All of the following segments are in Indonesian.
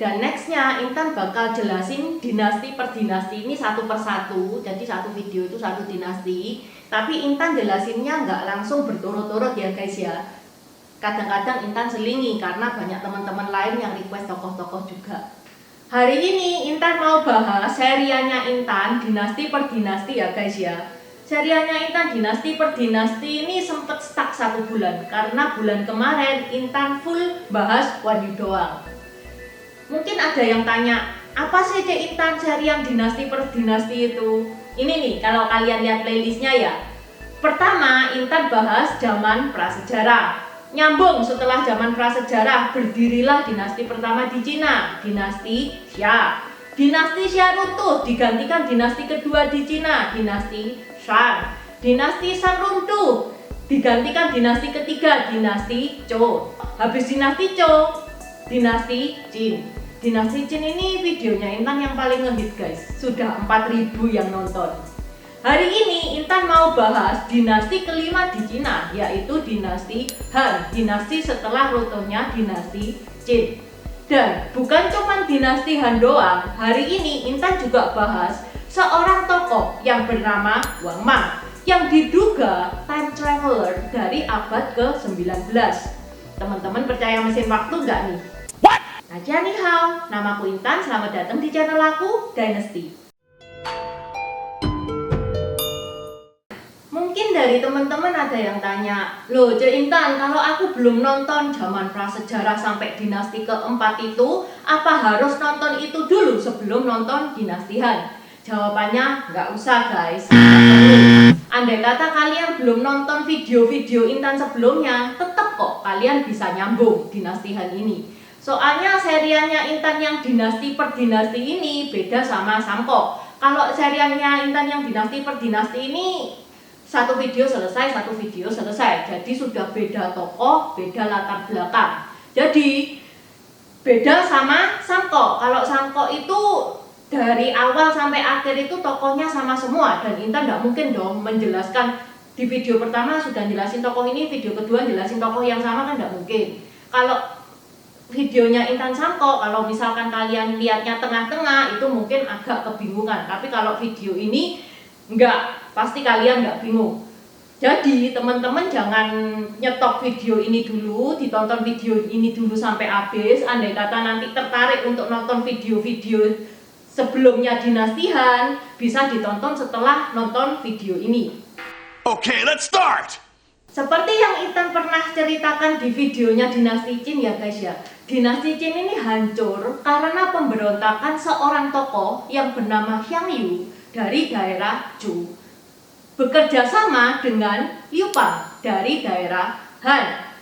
Dan nextnya Intan bakal jelasin dinasti per dinasti ini satu persatu. Jadi satu video itu satu dinasti. Tapi Intan jelasinnya nggak langsung berturut-turut ya guys ya. Kadang-kadang Intan selingi karena banyak teman-teman lain yang request tokoh-tokoh juga. Hari ini Intan mau bahas serianya Intan dinasti per dinasti ya guys ya. Serianya Intan dinasti per dinasti ini sempet stuck 1 bulan karena bulan kemarin Intan full bahas Wahyu doang. Mungkin ada yang tanya, apa sih Cek Intan seri yang dinasti per dinasti itu? Ini nih, kalau kalian lihat playlistnya ya. Pertama, Intan bahas zaman prasejarah. Nyambung setelah zaman prasejarah, berdirilah dinasti pertama di Cina, dinasti Xia. Dinasti Xia runtuh, digantikan dinasti kedua di Cina, dinasti Shang. Dinasti Shang runtuh, digantikan dinasti ketiga, dinasti Zhou. Habis dinasti Zhou, dinasti Qin. Dinasti Qin ini videonya Intan yang paling ngehit guys, sudah 4.000 yang nonton. Hari ini Intan mau bahas dinasti kelima di Cina, yaitu dinasti Han, dinasti setelah runtuhnya dinasti Qin. Dan bukan cuma dinasti Han doang, hari ini Intan juga bahas seorang tokoh yang bernama Wang Mang, yang diduga time traveler dari abad ke-19. Teman-teman percaya mesin waktu nggak nih? Aja nih hao, namaku Intan, selamat datang di channel aku, Dynasty. Mungkin dari teman-teman ada yang tanya, loh Cek Intan, kalau aku belum nonton zaman prasejarah sampai dinasti keempat itu, apa harus nonton itu dulu sebelum nonton dinasti Han? Jawabannya nggak usah guys, nggak perlu. Andai kata kalian belum nonton video-video Intan sebelumnya, tetap kok kalian bisa nyambung dinasti Han ini. Soalnya seriannya Intan yang dinasti per dinasti ini beda sama Samko. Kalau seriannya Intan yang dinasti per dinasti ini satu video selesai, satu video selesai. Jadi sudah beda tokoh, beda latar belakang. Jadi beda sama Samko. Kalau Samko itu dari awal sampai akhir itu tokohnya sama semua. Dan Intan nggak mungkin dong menjelaskan di video pertama sudah jelasin tokoh ini, video kedua jelasin tokoh yang sama, kan nggak mungkin. Kalau videonya Intan Samko, kalau misalkan kalian lihatnya tengah-tengah itu mungkin agak kebingungan, tapi kalau video ini enggak, pasti kalian enggak bingung. Jadi teman-teman jangan nyetop video ini dulu, ditonton video ini dulu sampai habis. Andai kata nanti tertarik untuk nonton video-video sebelumnya dinasti Han, bisa ditonton setelah nonton video ini. Okay, let's start! Seperti yang Intan pernah ceritakan di videonya dinasti Qin ya guys ya. Dinasti Qin ini hancur karena pemberontakan seorang tokoh yang bernama Xiang Yu dari daerah Zhou, bekerja sama dengan Liu Bang dari daerah Han.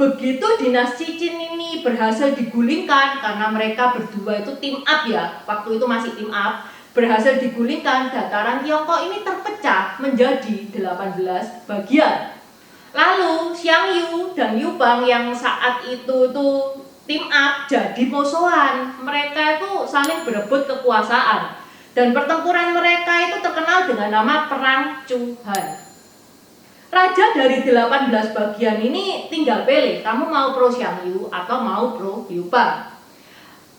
Begitu dinasti Qin ini berhasil digulingkan, karena mereka berdua itu team up ya, waktu itu masih team up, berhasil digulingkan, dataran Tiongkok ini terpecah menjadi 18 bagian. Lalu Xiang Yu dan Liu Bang yang saat itu tuh team up jadi musuhan. Mereka itu saling berebut kekuasaan. Dan pertempuran mereka itu terkenal dengan nama Perang Chu Han. Raja dari 18 bagian ini tinggal pilih, kamu mau pro Xiang Yu atau mau pro Liu Bang.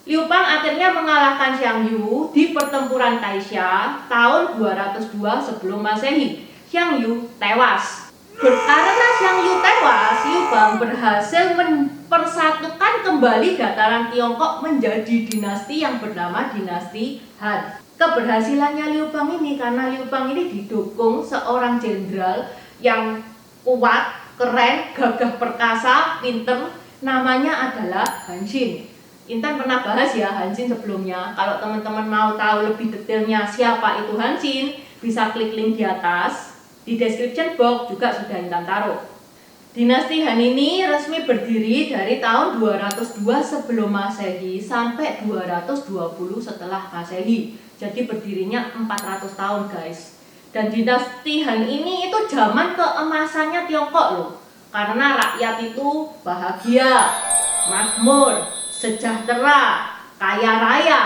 Liu Bang akhirnya mengalahkan Xiang Yu di pertempuran Taixia tahun 202 sebelum Masehi. Xiang Yu tewas. Karena Xiang Yu tewas, Liu Bang berhasil mempersatukan kembali dataran Tiongkok menjadi dinasti yang bernama dinasti Han. Keberhasilannya Liu Bang ini karena Liu Bang ini didukung seorang jenderal yang kuat, keren, gagah perkasa, pinter, namanya adalah Han Xin. Intan pernah bahas ya Han Xin sebelumnya. Kalau teman-teman mau tahu lebih detailnya siapa itu Han Xin, bisa klik link di atas. Di description box juga sudah Intan taruh. Dinasti Han ini resmi berdiri dari tahun 202 sebelum Masehi sampai 220 setelah Masehi. Jadi berdirinya 400 tahun guys. Dan dinasti Han ini itu zaman keemasannya Tiongkok loh. Karena rakyat itu bahagia, makmur, sejahtera, kaya raya.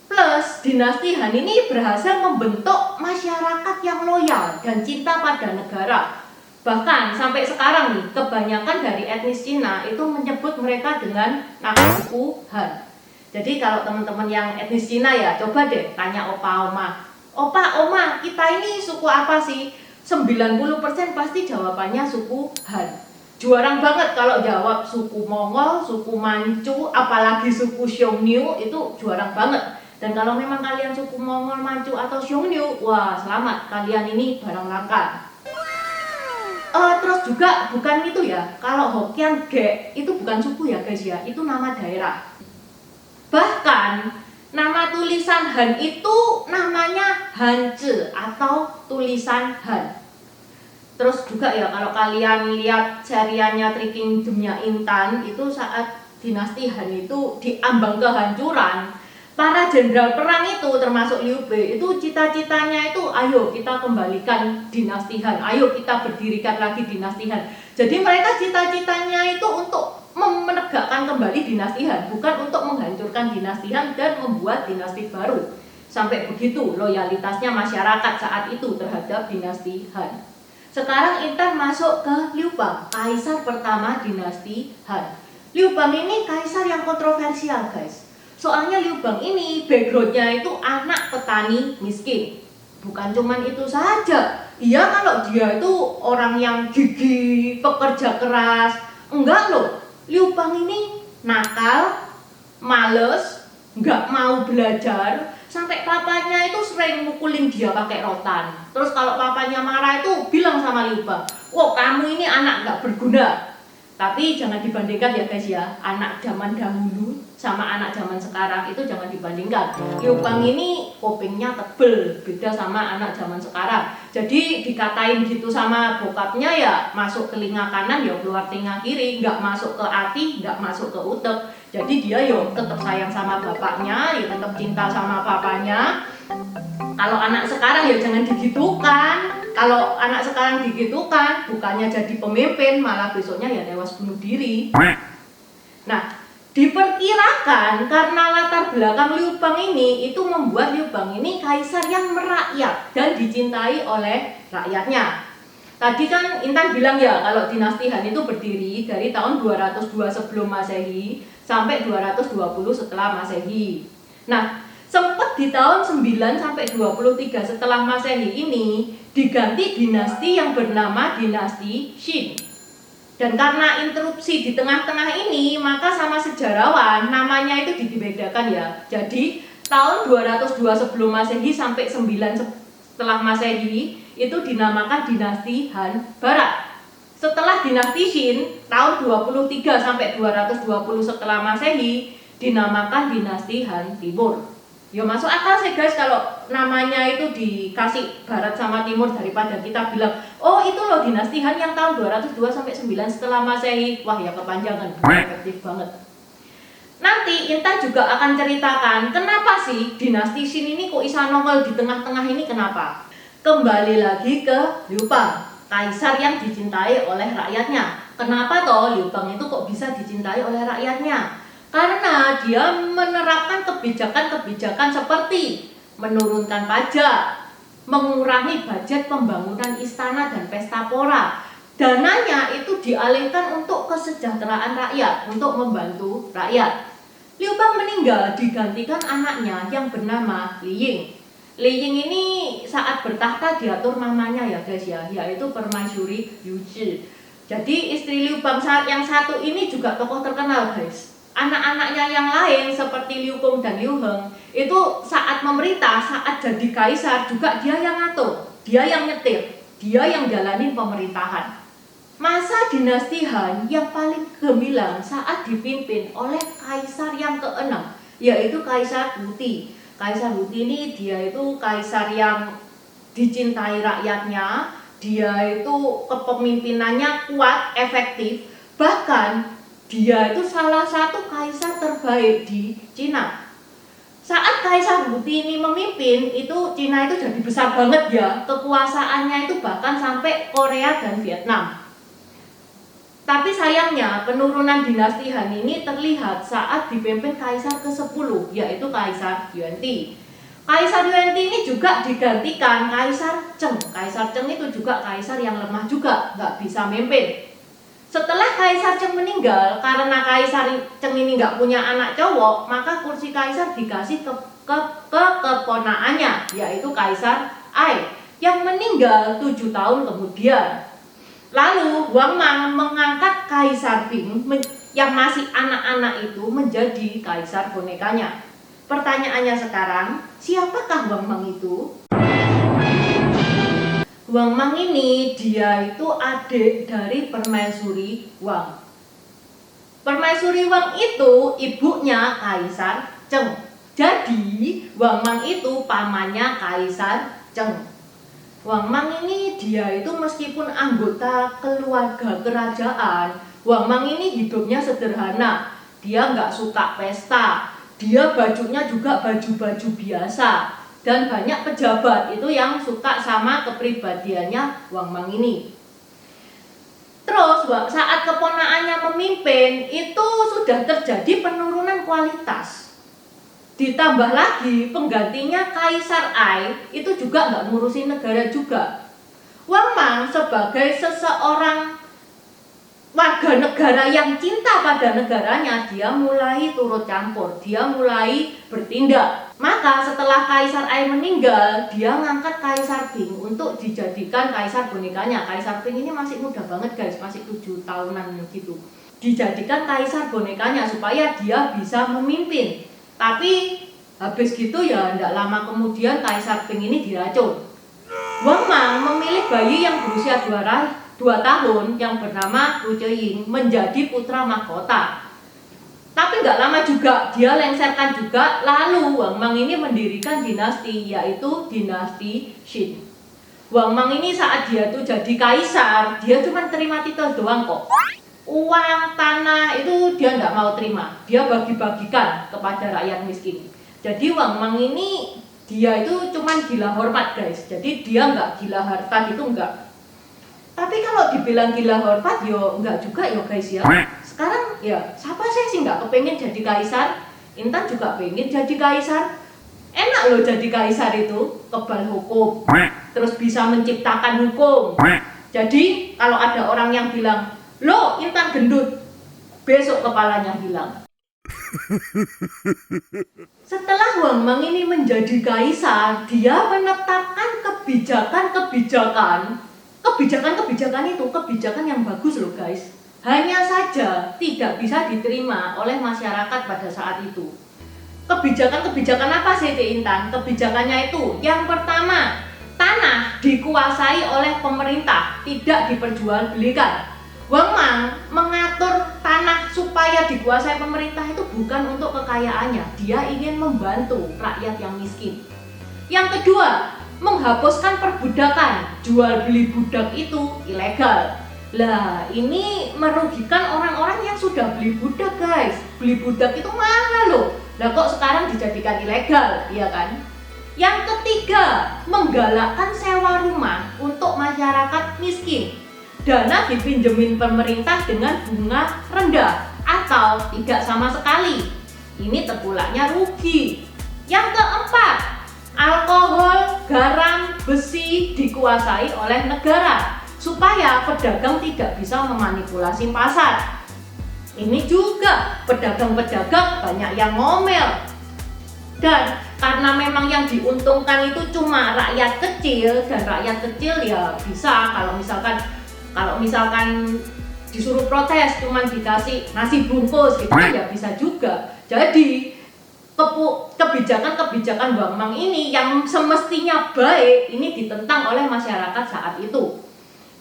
Plus, dinasti Han ini berhasil membentuk masyarakat yang loyal dan cinta pada negara. Bahkan sampai sekarang nih, kebanyakan dari etnis Cina itu menyebut mereka dengan nama suku Han. Jadi kalau teman-teman yang etnis Cina ya, coba deh tanya opa oma. Opa oma, kita ini suku apa sih? 90% pasti jawabannya suku Han. Juarang banget kalau jawab suku Mongol, suku Manchu, apalagi suku Xiongnu itu juarang banget. Dan kalau memang kalian suku Mongol, Manchu atau Xiongnu, wah selamat, kalian ini barang langka. Terus juga bukan itu ya, kalau Hokkien Ge itu bukan suku ya guys ya, itu nama daerah. Bahkan nama tulisan Han itu namanya Hanzi atau tulisan Han. Terus juga ya kalau kalian lihat serialnya Three Kingdom-nya Intan, itu saat dinasti Han itu diambang kehancuran, para jenderal perang itu termasuk Liu Bei itu cita-citanya itu ayo kita kembalikan dinasti Han, ayo kita berdirikan lagi dinasti Han. Jadi mereka cita-citanya itu untuk menegakkan kembali dinasti Han, bukan untuk menghancurkan dinasti Han dan membuat dinasti baru. Sampai begitu loyalitasnya masyarakat saat itu terhadap dinasti Han. Sekarang Intan masuk ke Liu Bang, kaisar pertama dinasti Han. Liu Bang ini kaisar yang kontroversial guys. Soalnya Liu Bang ini backgroundnya itu anak petani miskin. Bukan cuman itu saja. Iya kalau dia itu orang yang gigih, pekerja keras. Enggak loh. Liu Bang ini nakal, males, nggak mau belajar, sampai papanya itu sering mukulin dia pakai rotan. Terus kalau papanya marah itu bilang sama Liu Bang, "Wah, kamu ini anak nggak berguna." Tapi jangan dibandingkan ya guys ya, anak zaman dahulu sama anak zaman sekarang itu jangan dibandingkan. Liu Bang ini kupingnya tebel, beda sama anak zaman sekarang. Jadi dikatain gitu sama bokapnya ya masuk telinga kanan ya keluar telinga kiri, nggak masuk ke hati, nggak masuk ke utek. Jadi dia yo tetap sayang sama bapaknya, ya tetap cinta sama papanya. Kalau anak sekarang ya jangan digitukan. Kalau anak sekarang digitukan, bukannya jadi pemimpin, malah besoknya ya tewas bunuh diri. Nah, diperkirakan karena latar belakang Liu Bang ini itu membuat Liu Bang ini kaisar yang merakyat dan dicintai oleh rakyatnya. Tadi kan Intan bilang ya kalau dinasti Han itu berdiri dari tahun 202 sebelum Masehi sampai 220 setelah Masehi. Nah, sempat di tahun 9 sampai 23 setelah Masehi ini diganti dinasti yang bernama dinasti Qin. Dan karena interupsi di tengah-tengah ini, maka sama sejarawan namanya itu dibedakan ya. Jadi tahun 202 sebelum Masehi sampai 9 setelah Masehi itu dinamakan dinasti Han Barat. Setelah dinasti Qin tahun 23 sampai 220 setelah Masehi dinamakan dinasti Han Timur. Ya masuk akal sih guys kalau namanya itu dikasih barat sama timur daripada kita bilang oh itu loh dinasti Han yang tahun 202 sampai 9 setelah Masehi. Wah ya kepanjangan, efektif banget. Nanti Intan juga akan ceritakan kenapa sih dinasti Qin ini kok bisa nongol di tengah-tengah ini, kenapa. Kembali lagi ke Liu Bang, kaisar yang dicintai oleh rakyatnya. Kenapa toh Liu Bang itu kok bisa dicintai oleh rakyatnya? Karena dia menerapkan kebijakan-kebijakan seperti menurunkan pajak, mengurangi budget pembangunan istana dan pesta pora. Dananya itu dialihkan untuk kesejahteraan rakyat, untuk membantu rakyat. Liu Bang meninggal digantikan anaknya yang bernama Li Ying. Li Ying ini saat bertahta diatur namanya ya guys ya, yaitu Permaisuri Liu Zhi. Jadi istri Liu Bang yang satu ini juga tokoh terkenal guys. Anak-anaknya yang lain seperti Liu Kong dan Liu Heng itu saat memerintah, saat jadi kaisar juga dia yang ngatur, dia yang nyetir, dia yang jalanin pemerintahan. Masa dinasti Han yang paling gemilang saat dipimpin oleh kaisar yang keenam, yaitu Kaisar Wuti. Kaisar Wuti ini dia itu kaisar yang dicintai rakyatnya, dia itu kepemimpinannya kuat, efektif, bahkan dia itu salah satu kaisar terbaik di Cina. Saat Kaisar Wuti ini memimpin, itu Cina itu jadi besar banget ya. Kekuasaannya itu bahkan sampai Korea dan Vietnam. Tapi sayangnya penurunan dinasti Han ini terlihat saat dipimpin Kaisar ke-10, yaitu Kaisar Yuanti. Kaisar Yuanti ini juga digantikan Kaisar Cheng. Kaisar Cheng itu juga kaisar yang lemah juga, nggak bisa memimpin. Setelah Kaisar Cheng meninggal, karena Kaisar Cheng ini nggak punya anak cowok, maka kursi kaisar dikasih ke keponakannya, yaitu Kaisar Ai, yang meninggal 7 tahun kemudian. Lalu Wang Mang mengangkat Kaisar Bing yang masih anak-anak itu menjadi kaisar bonekanya. Pertanyaannya sekarang, siapakah Wang Mang itu? Wang Mang ini dia itu adik dari Permaisuri Wang. Permaisuri Wang itu ibunya Kaisar Cheng. Jadi Wang Mang itu pamannya Kaisar Cheng. Wang Mang ini dia itu meskipun anggota keluarga kerajaan, Wang Mang ini hidupnya sederhana. Dia nggak suka pesta. Dia bajunya juga baju-baju biasa. Dan banyak pejabat itu yang suka sama kepribadiannya Wang Mang ini. Terus saat keponakannya memimpin itu sudah terjadi penurunan kualitas. Ditambah lagi penggantinya Kaisar Ai itu juga nggak ngurusin negara juga. Wang Mang sebagai seseorang warga negara yang cinta pada negaranya, dia mulai turut campur, dia mulai bertindak. Maka setelah Kaisar Ai meninggal, dia ngangkat Kaisar Bing untuk dijadikan kaisar bonekanya. Kaisar Bing ini masih muda banget guys, masih 7 tahunan gitu. Dijadikan kaisar bonekanya supaya dia bisa memimpin. Tapi habis gitu ya tidak lama kemudian Kaisar Bing ini diracun. Wang Mang memilih bayi yang berusia 2 tahun yang bernama Lu Ying menjadi putra mahkota. Tapi nggak lama juga dia lengserkan juga, lalu Wang Mang ini mendirikan dinasti, yaitu dinasti Qin. Wang Mang ini saat dia tuh jadi kaisar, dia cuma terima titel doang kok. Uang, tanah itu dia nggak mau terima, dia bagi-bagikan kepada rakyat miskin. Jadi Wang Mang ini dia itu cuma gila hormat guys, jadi dia nggak gila harta gitu enggak. Tapi kalau dibilang gila hormat yo enggak juga yo guys ya. Sekarang ya siapa sih nggak kepengen jadi kaisar? Intan juga pengen jadi kaisar. Enak loh jadi kaisar itu, kebal hukum, terus bisa menciptakan hukum. Jadi kalau ada orang yang bilang, "Loh, Intan gendut," besok kepalanya hilang. Setelah Wang Mang ini menjadi kaisar, dia menetapkan kebijakan itu kebijakan yang bagus loh guys. Hanya saja tidak bisa diterima oleh masyarakat pada saat itu. Kebijakan apa sih Intan? Kebijakannya itu yang pertama, tanah dikuasai oleh pemerintah, tidak diperjualbelikan. Wang Mang mengatur tanah supaya dikuasai pemerintah itu bukan untuk kekayaannya, dia ingin membantu rakyat yang miskin. Yang kedua, menghapuskan perbudakan, jual beli budak itu ilegal. Lah, ini merugikan orang-orang yang sudah beli budak guys. Beli budak itu mahal loh. Lah kok sekarang dijadikan ilegal, iya kan? Yang ketiga, menggalakkan sewa rumah untuk masyarakat miskin. Dana dipinjemin pemerintah dengan bunga rendah atau tidak sama sekali. Ini tengkulaknya rugi. Yang keempat, alkohol, garam, besi dikuasai oleh negara supaya pedagang tidak bisa memanipulasi pasar. Ini juga pedagang-pedagang banyak yang ngomel. Dan karena memang yang diuntungkan itu cuma rakyat kecil, dan rakyat kecil ya bisa kalau misalkan disuruh protes cuma dikasih nasi bungkus gitu ya bisa juga. Jadi kebijakan-kebijakan Wang Mang ini yang semestinya baik ini ditentang oleh masyarakat saat itu.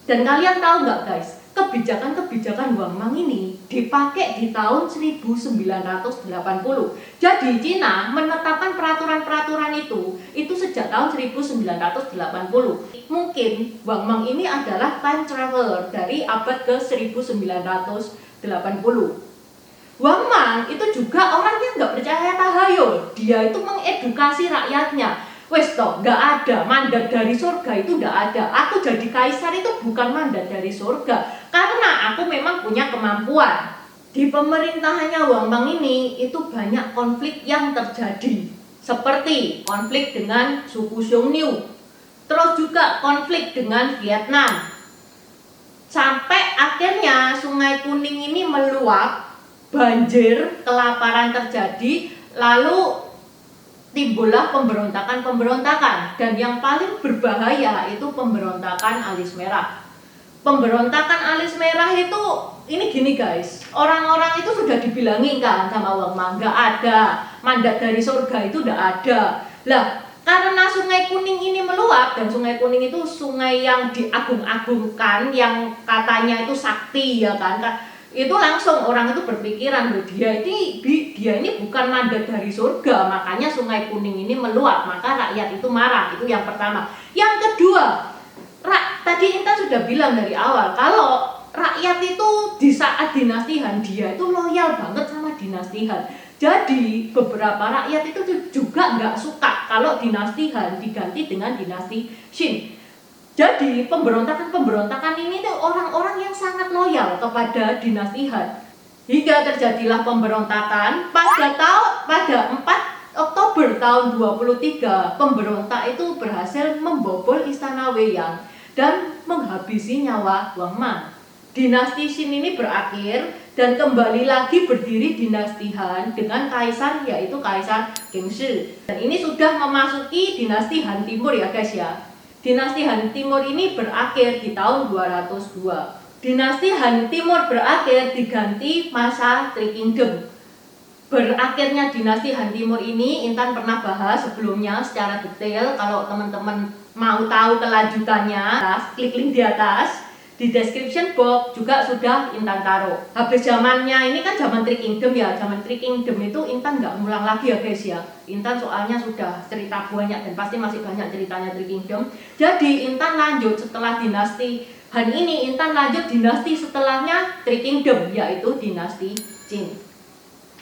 Dan kalian tahu nggak guys, kebijakan-kebijakan Wang Mang ini dipakai di tahun 1980. Jadi Cina menetapkan peraturan-peraturan itu sejak tahun 1980. Mungkin Wang Mang ini adalah time traveler dari abad ke 1980. Wang Mang itu juga orang yang nggak percaya tahayul. Dia itu mengedukasi rakyatnya. Wes toh, nggak ada mandat dari surga itu nggak ada. Aku jadi kaisar itu bukan mandat dari surga, karena aku memang punya kemampuan. Di pemerintahannya Wang Mang ini itu banyak konflik yang terjadi, seperti konflik dengan suku Xiongnu, terus juga konflik dengan Vietnam. Sampai akhirnya Sungai Kuning ini meluap, banjir, kelaparan terjadi, lalu timbullah pemberontakan-pemberontakan. Dan yang paling berbahaya itu pemberontakan Alis Merah. Pemberontakan Alis Merah itu, ini gini guys, orang-orang itu sudah dibilangin kan sama Wang Ma, nggak ada, mandat dari surga itu nggak ada. Lah, karena Sungai Kuning ini meluap, dan Sungai Kuning itu sungai yang diagung-agungkan, yang katanya itu sakti ya kan, itu langsung orang itu berpikiran, loh dia ini bukan mandat dari surga, makanya Sungai Kuning ini meluap, maka rakyat itu marah. Itu yang pertama. Yang kedua, tadi Intan sudah bilang dari awal kalau rakyat itu di saat dinasti Han dia itu loyal banget sama dinasti Han. Jadi beberapa rakyat itu juga nggak suka kalau dinasti Han diganti dengan dinasti Qin. Jadi pemberontakan ini tuh orang-orang yang sangat loyal kepada dinasti Han. Hingga terjadilah pemberontakan pada 4 Oktober tahun 23, pemberontak itu berhasil membobol istana Weiyang dan menghabisi nyawa Wang Ma. Dinasti Qin ini berakhir dan kembali lagi berdiri dinasti Han dengan kaisar, yaitu Kaisar Gengshi. Dan ini sudah memasuki dinasti Han Timur ya guys ya. Dinasti Han Timur ini berakhir di tahun 202. Dinasti Han Timur berakhir diganti masa Three Kingdom. Berakhirnya dinasti Han Timur ini Intan pernah bahas sebelumnya secara detail. Kalau teman-teman mau tahu kelanjutannya, klik link di atas. Di description box juga sudah Intan taruh. Habis zamannya ini kan zaman Three Kingdom ya. Zaman Three Kingdom itu Intan nggak ngulang lagi ya guys ya. Intan soalnya sudah cerita banyak dan pasti masih banyak ceritanya Three Kingdom. Jadi Intan lanjut setelah dinasti Han ini, Intan lanjut dinasti setelahnya Three Kingdom, yaitu dinasti Qin.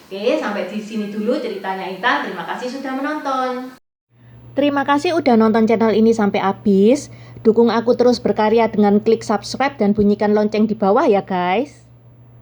Oke, sampai di sini dulu ceritanya Intan. Terima kasih sudah menonton. Terima kasih udah nonton channel ini sampai habis. Dukung aku terus berkarya dengan klik subscribe dan bunyikan lonceng di bawah ya guys.